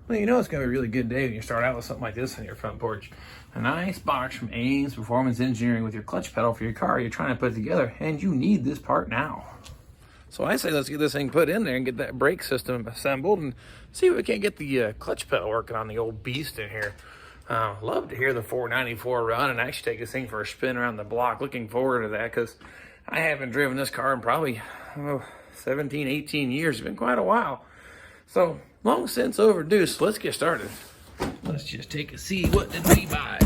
Well, you know it's going to be a really good day when you start out with something like this on your front porch. A nice box from Ames Performance Engineering with your clutch pedal for your car you're trying to put together, and you need this part now. So I say let's get this thing put in there and get that brake system assembled and see if we can't get the clutch pedal working on the old beast in here. Love to hear the 494 run and actually take this thing for a spin around the block. Looking forward to that because I haven't driven this car in probably 17, 18 years. It's been quite a while. So long since overdue, so let's get started. Let's just take a see. What did we buy?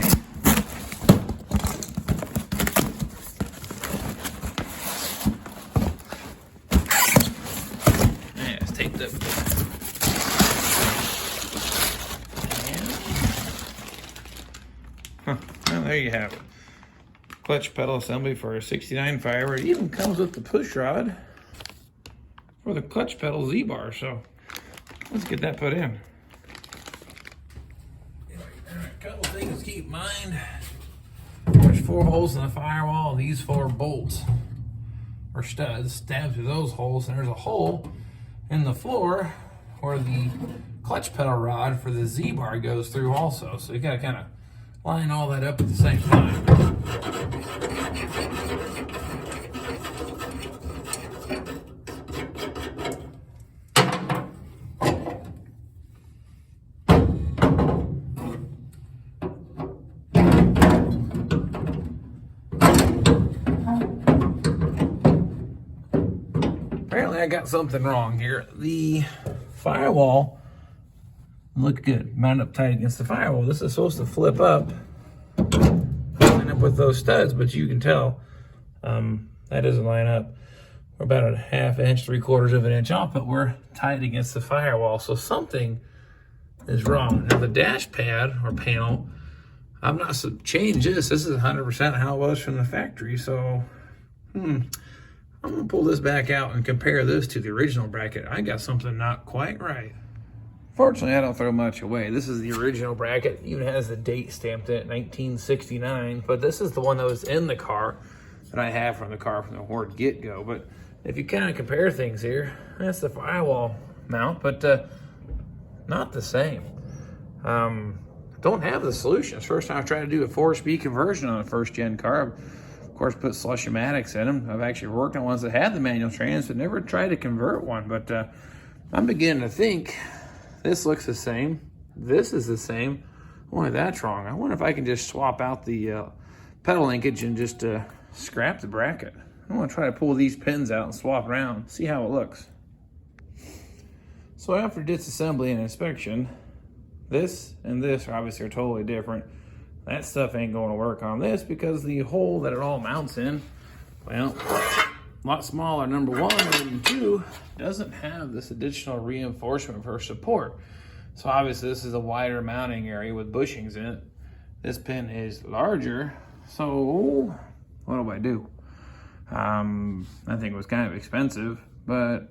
Yeah, it's taped up. Well, there you have it. Clutch pedal assembly for a 69 Firebird. It even comes with the push rod for the clutch pedal Z-bar. So let's get that put in. A couple things to keep in mind. There's 4 holes in the firewall. These 4 bolts or studs stab through those holes, and there's a hole in the floor where the clutch pedal rod for the Z-bar goes through also. So you got to kind of line all that up at the same time. Apparently I got something wrong here. The firewall looked good, mounted up tight against the firewall. This is supposed to flip up, line up with those studs, but you can tell that doesn't line up. We're about a ½ inch, 3/4 of an inch off, but we're tight against the firewall, so something is wrong. Now the dash pad or panel, I'm not changed this. This is 100% how it was from the factory, so I'm gonna pull this back out and compare this to the original bracket. I got something not quite right. Fortunately, I don't throw much away. This is the original bracket. It even has the date stamped in it, 1969. But this is the one that was in the car that I have from the car from the word get-go. But if you kind of compare things here, that's the firewall mount, but not the same. Don't have the solutions. First time I tried to do a 4-speed conversion on a first-gen car. Of course, put slush-o-matics in them. I've actually worked on ones that had the manual trans, but never tried to convert one. But I'm beginning to think this looks the same. This is the same. Only that's wrong. I wonder if I can just swap out the pedal linkage and just scrap the bracket. I want to try to pull these pins out and swap around, see how it looks. So after disassembly and inspection, this and this are obviously totally different. That stuff ain't going to work on this because the hole that it all mounts in, well, a lot smaller, number 1, and 2, doesn't have this additional reinforcement for support. So obviously this is a wider mounting area with bushings in it. This pin is larger, so what do? I think it was kind of expensive, but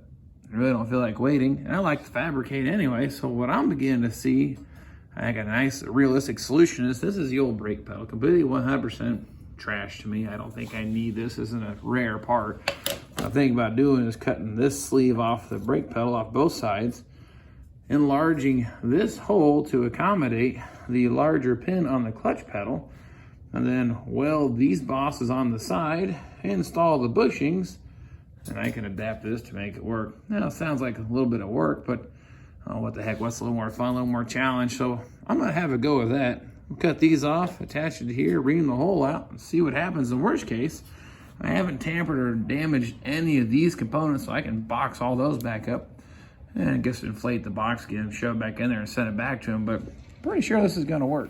I really don't feel like waiting. And I like to fabricate anyway, so what I'm beginning to see, I think a nice realistic solution is this is the old brake pedal, completely 100% trash to me. I don't think I need this. This isn't a rare part. What I'm thinking about doing is cutting this sleeve off the brake pedal off both sides, enlarging this hole to accommodate the larger pin on the clutch pedal, and then weld these bosses on the side, install the bushings, and I can adapt this to make it work. Now it sounds like a little bit of work, but what the heck, what's a little more fun, a little more challenge? So I'm gonna have a go with that. We'll cut these off, attach it here, ream the hole out, and see what happens in worst case. I haven't tampered or damaged any of these components, so I can box all those back up. And I guess inflate the box again, shove it back in there and send it back to them, but pretty sure this is gonna work.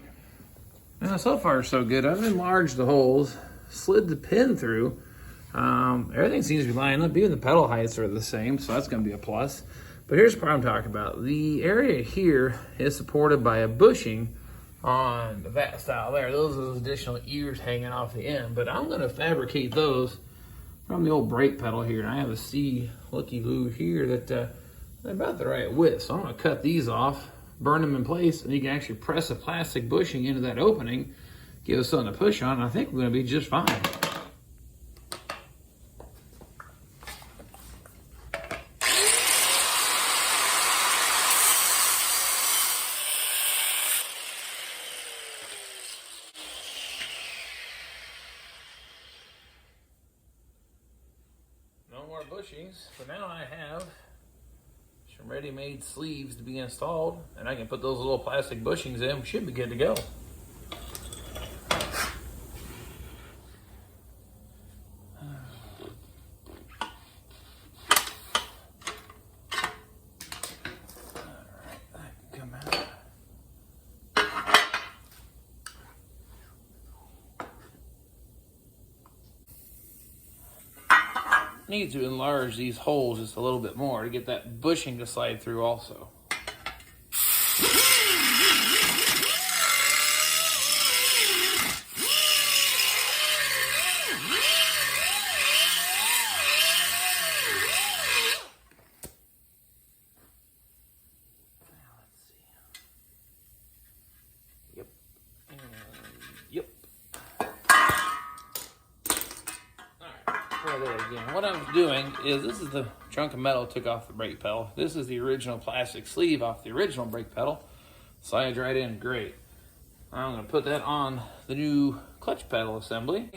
Now, so far so good. I've enlarged the holes, slid the pin through. Everything seems to be lining up. Even the pedal heights are the same, so that's gonna be a plus. But here's the part I'm talking about. The area here is supported by a bushing on that style there. Those are those additional ears hanging off the end, but I'm gonna fabricate those from the old brake pedal here. And I have a C looky-loo here that they're about the right width. So I'm gonna cut these off, burn them in place, and you can actually press a plastic bushing into that opening, give us something to push on, and I think we're gonna be just fine. bushings. So now I have some ready-made sleeves to be installed, and I can put those little plastic bushings in. We should be good to go. Need to enlarge these holes just a little bit more to get that bushing to slide through also. Again, what I'm doing is, this is the chunk of metal I took off the brake pedal. This is the original plastic sleeve off the original brake pedal. Slides right in great. I'm going to put that on the new clutch pedal assembly.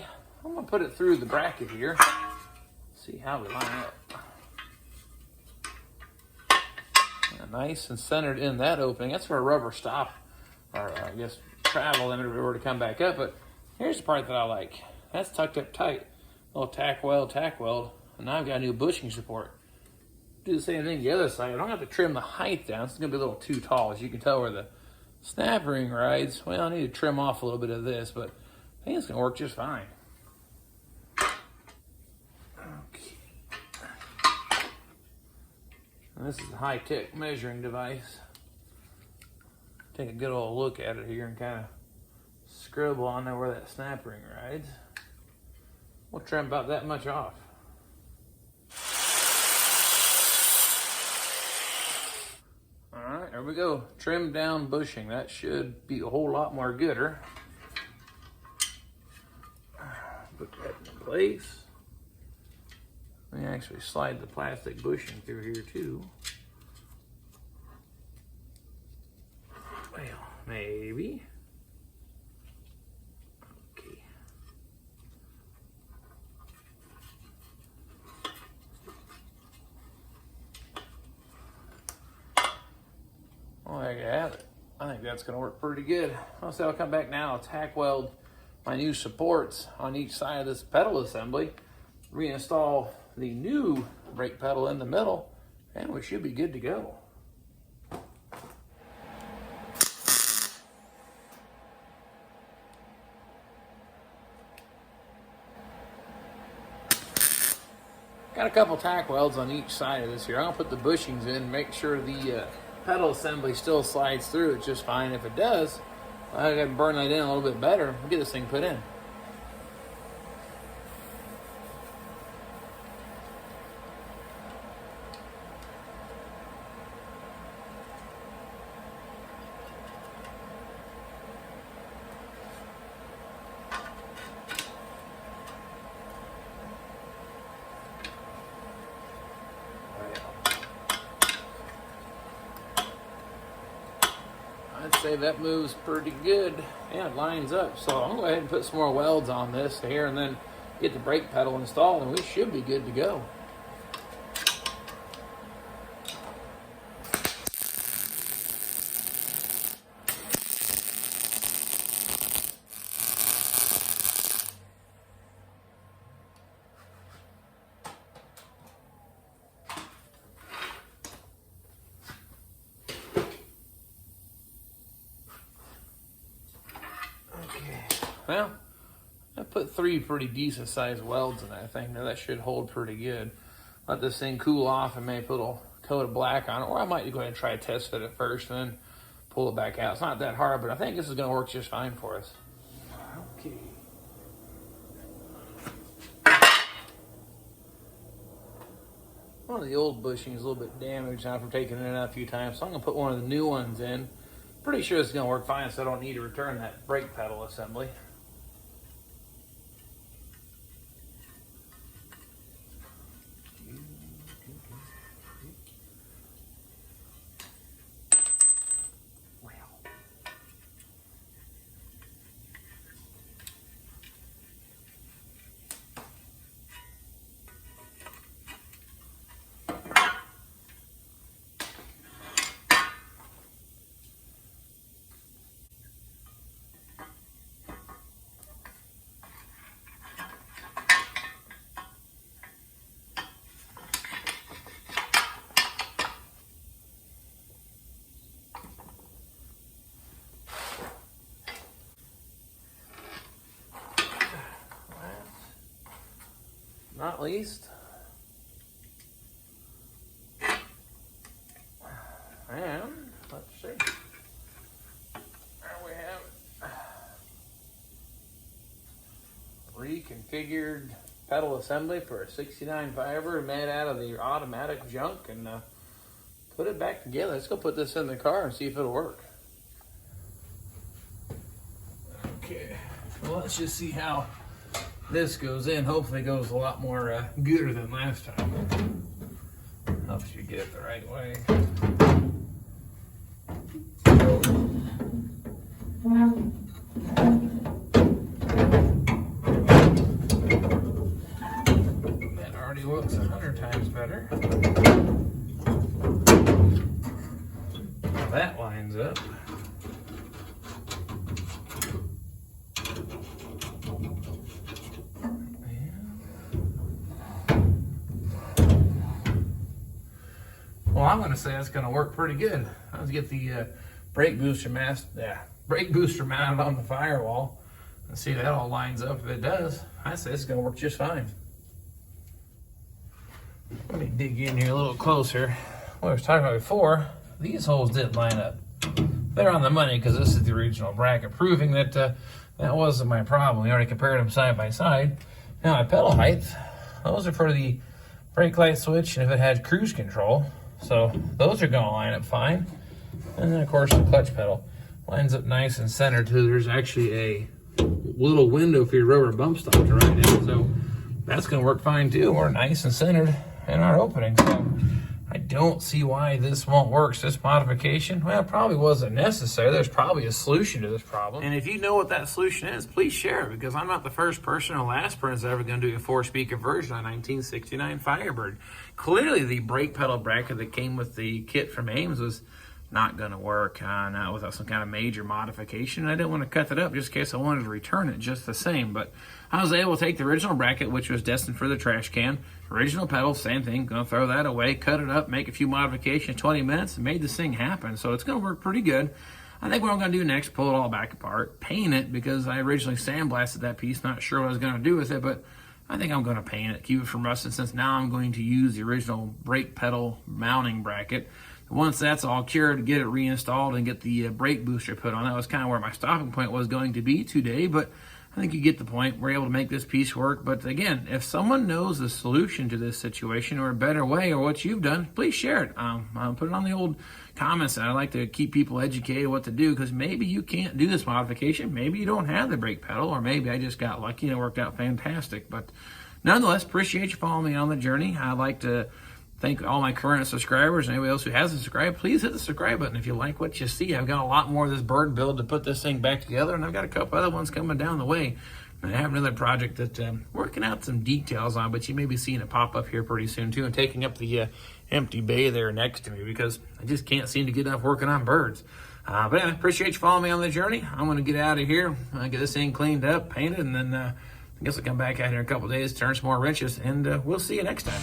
I'm going to put it through the bracket here. See how we line up. Nice and centered in that opening. That's where a rubber stop, or I guess travel limiter, if we were to come back up. But here's the part that I like. That's tucked up tight. Little tack weld, and now I've got a new bushing support. Do the same thing the other side. I don't have to trim the height down. It's gonna be a little too tall. As you can tell where the snap ring rides, well, I need to trim off a little bit of this, but I think it's gonna work just fine. Okay. And this is a high-tech measuring device. Take a good old look at it here and kind of scribble on there where that snap ring rides. We'll trim about that much off. All right, there we go. Trim down bushing. That should be a whole lot more gooder. Put that in place. Let me actually slide the plastic bushing through here too. Well, maybe. Well, there you have it. I think that's going to work pretty good. I'll come back now, tack weld my new supports on each side of this pedal assembly, reinstall the new brake pedal in the middle, and we should be good to go. Got a couple tack welds on each side of this here. I'm going to put the bushings in, make sure the pedal assembly still slides through it just fine. If it does, I gotta burn that in a little bit better and get this thing put in. I'd say that moves pretty good. Yeah, it lines up. So I'm going to go ahead and put some more welds on this here and then get the brake pedal installed, and we should be good to go. Well, I put 3 pretty decent sized welds in that thing. Now that should hold pretty good. Let this thing cool off and maybe put a little coat of black on it. Or I might go ahead and try a test fit it first and then pull it back out. It's not that hard, but I think this is going to work just fine for us. Okay. One of the old bushings is a little bit damaged now from taking it out a few times, so I'm going to put one of the new ones in. Pretty sure it's going to work fine, so I don't need to return that brake pedal assembly. not least, and let's see, there we have it. Reconfigured pedal assembly for a 69 Firebird made out of the automatic junk, and put it back together. Let's go put this in the car and see if it'll work. Okay, well, let's just see how this goes in. Hopefully it goes a lot more gooder than last time. Helps you get it the right way. That already looks 100 times better. Now that lines up. Well, I'm going to say that's going to work pretty good. Let's get the brake booster mounted on the firewall and see if that all lines up. If it does, I say it's going to work just fine. Let me dig in here a little closer. What I was talking about before, these holes didn't line up. They're on the money because this is the original bracket, proving that that wasn't my problem. We already compared them side by side. Now my pedal height, those are for the brake light switch and if it had cruise control. So those are going to line up fine. And then of course the clutch pedal lines up nice and centered too. There's actually a little window for your rubber bump stop to ride in. So that's going to work fine too. We're nice and centered in our opening. So I don't see why this won't work. So this modification, well, it probably wasn't necessary. There's probably a solution to this problem. And if you know what that solution is, please share it, because I'm not the first person or last person that's ever going to do a 4-speaker version on 1969 Firebird. Clearly, the brake pedal bracket that came with the kit from Ames was not going to work, not without some kind of major modification. I didn't want to cut that up just in case I wanted to return it just the same. But I was able to take the original bracket, which was destined for the trash can, original pedal, same thing, going to throw that away, cut it up, make a few modifications, 20 minutes, and made this thing happen. So it's going to work pretty good. I think what I'm going to do next, pull it all back apart, paint it, because I originally sandblasted that piece, not sure what I was going to do with it, but I think I'm going to paint it, keep it from rusting, since now I'm going to use the original brake pedal mounting bracket. Once that's all cured, get it reinstalled and get the brake booster put on. That was kind of where my stopping point was going to be today, but I think you get the point. We're able to make this piece work. But again, if someone knows the solution to this situation or a better way or what you've done, please share it. I'll put it on the old comments. I like to keep people educated what to do, because maybe you can't do this modification. Maybe you don't have the brake pedal, or maybe I just got lucky and it worked out fantastic. But nonetheless, appreciate you following me on the journey. I'd like to thank all my current subscribers and anybody else who hasn't subscribed. Please hit the subscribe button if you like what you see. I've got a lot more of this bird build to put this thing back together, and I've got a couple other ones coming down the way. And I have another project that I'm working out some details on, but you may be seeing it pop up here pretty soon too, and taking up the empty bay there next to me, because I just can't seem to get enough working on birds. But anyway, appreciate you following me on the journey. I'm going to get out of here, get this thing cleaned up, painted, and then I guess I'll come back out here in a couple days, turn some more wrenches, and we'll see you next time.